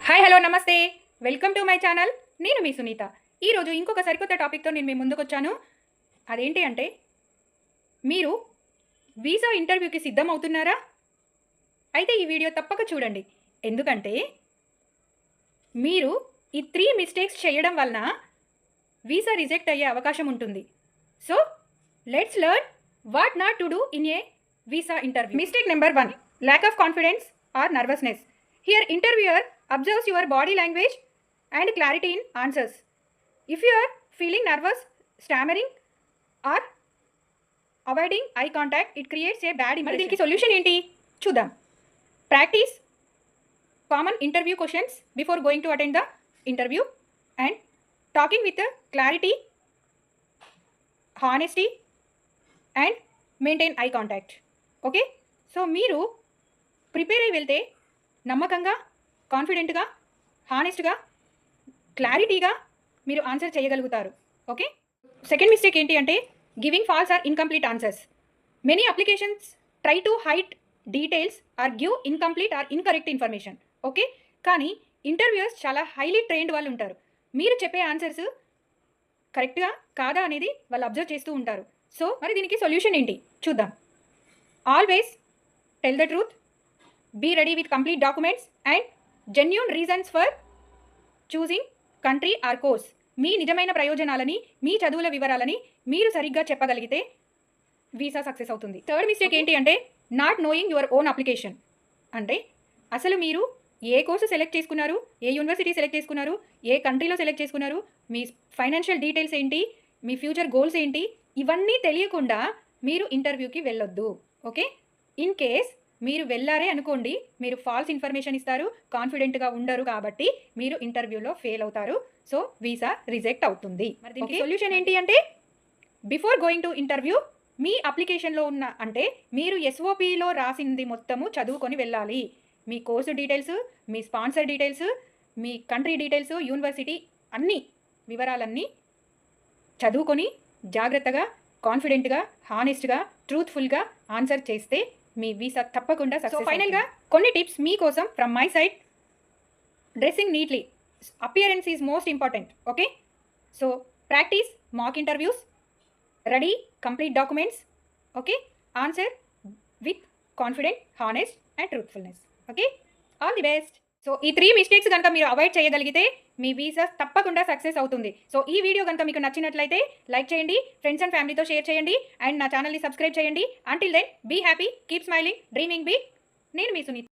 Hi hello నమస్తే, welcome to my channel. నేను మీ సునీత. ఈరోజు ఇంకొక సరికొత్త టాపిక్తో నేను మీ ముందుకు వచ్చాను. అదేంటి అంటే, మీరు వీసా ఇంటర్వ్యూకి సిద్ధమవుతున్నారా? అయితే ఈ వీడియో తప్పక చూడండి. ఎందుకంటే మీరు ఈ 3 మిస్టేక్స్ చేయడం వలన వీసా రిజెక్ట్ అయ్యే అవకాశం ఉంటుంది. So let's learn what not to do in a visa interview. Mistake number 1, lack of confidence or nervousness. Here interviewer observes your body language and clarity in answers. If you are feeling nervous, stammering or avoiding eye contact, it creates a bad impression. దీనికి solution ఏంటి చూద్దాం. Practice common interview questions before going to attend the interview and talking with clarity, honesty and maintain eye contact. Okay, so మీరు prepare అయి వెళ్తే నమ్మకంగా, కాన్ఫిడెంట్గా, హానెస్ట్గా, క్లారిటీగా మీరు ఆన్సర్ చేయగలుగుతారు. ఓకే, సెకండ్ మిస్టేక్ ఏంటి అంటే giving false or incomplete answers. Many applications try to hide details or give incomplete or incorrect information. Okay, కానీ ఇంటర్వ్యూయర్స్ చాలా హైలీ ట్రైన్డ్ వాళ్ళు ఉంటారు. మీరు చెప్పే ఆన్సర్స్ కరెక్ట్గా కాదా అనేది వాళ్ళు అబ్జర్వ్ చేస్తూ ఉంటారు. సో మరి దీనికి సొల్యూషన్ ఏంటి చూద్దాం. Always tell the truth, be ready with complete documents and genuine reasons for choosing country or course. మీ నిజమైన ప్రయోజనాలని, మీ చదువుల వివరాలని మీరు సరిగ్గా చెప్పగలిగితే వీసా సక్సెస్ అవుతుంది. థర్డ్ మిస్టేక్ ఏంటి అంటే not knowing your own application. అంటే అసలు మీరు ఏ కోర్సు సెలెక్ట్ చేసుకున్నారు, ఏ యూనివర్సిటీ సెలెక్ట్ చేసుకున్నారు, ఏ కంట్రీలో సెలెక్ట్ చేసుకున్నారు, మీ ఫైనాన్షియల్ డీటెయిల్స్ ఏంటి, మీ ఫ్యూచర్ గోల్స్ ఏంటి, ఇవన్నీ తెలియకుండా మీరు ఇంటర్వ్యూకి వెళ్ళొద్దు. ఓకే, ఇన్ కేస్ మీరు వెళ్ళారే అనుకోండి, మీరు ఫాల్స్ ఇన్ఫర్మేషన్ ఇస్తారు, కాన్ఫిడెంట్గా ఉండరు, కాబట్టి మీరు ఇంటర్వ్యూలో ఫెయిల్ అవుతారు. సో వీసా రిజెక్ట్ అవుతుంది. మరి దీనికి సొల్యూషన్ ఏంటి అంటే బిఫోర్ గోయింగ్ టు ఇంటర్వ్యూ మీ అప్లికేషన్లో ఉన్న, అంటే మీరు ఎస్ఓపిలో రాసింది మొత్తము చదువుకొని వెళ్ళాలి. మీ కోర్సు డీటెయిల్స్, మీ స్పాన్సర్ డీటెయిల్స్, మీ కంట్రీ డీటెయిల్స్, యూనివర్సిటీ అన్ని వివరాలన్నీ చదువుకొని జాగ్రత్తగా, కాన్ఫిడెంట్గా, హానెస్ట్గా, ట్రూత్ఫుల్గా ఆన్సర్ చేస్తే మీ వీసా తప్పకుండా సక్సెస్. సో ఫైనల్గా కొన్ని టిప్స్ మీకోసం from my side. Dressing neatly, appearance is most important. Okay, so practice mock interviews, ready complete documents. Okay, answer with confident, honest and truthfulness. Okay, all the best. So ఈ 3 mistakes కనుక మీరు avoid చేయగలిగితే మీ visa తప్పకుండా success అవుతుంది. So ఈ video కనుక మీకు నచ్చినట్లయితే లైక్ చేయండి, ఫ్రెండ్స్ అండ్ ఫ్యామిలీతో షేర్ చేయండి అండ్ నా ఛానల్ని సబ్స్క్రైబ్ చేయండి. Until then be happy, keep smiling, dreaming big. నేను మీ సునీత.